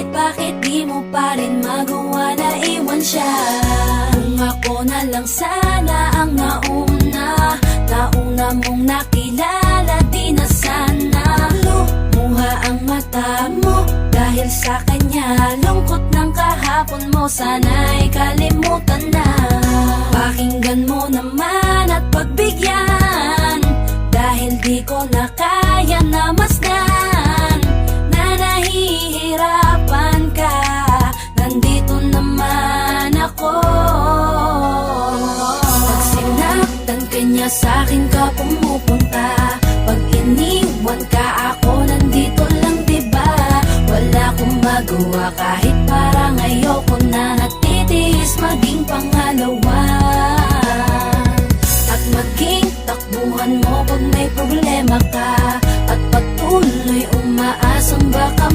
bakit di mo pa rin magawa na iwan siya? Kung ako na lang sana ang nauna mong nakilala, di na sana lumuha ang mata mo dahil sa kanya. Lungkot ng kahapon mo, sana'y kalimutan na. Pakinggan mo naman at pagbigyan, dahil di ko na kaya na masdan na nahihirapan ka. Nandito naman ako. Pag sinaktan ka niya, sa'kin ka pumupunta. Pag iniwan ka, ako nandito lang, diba? Wala akong magawa kahit parang ayoko na. Natitiis maging pangalawa at maging takbuhan mo pag may problema ka, at patuloy umaasang baka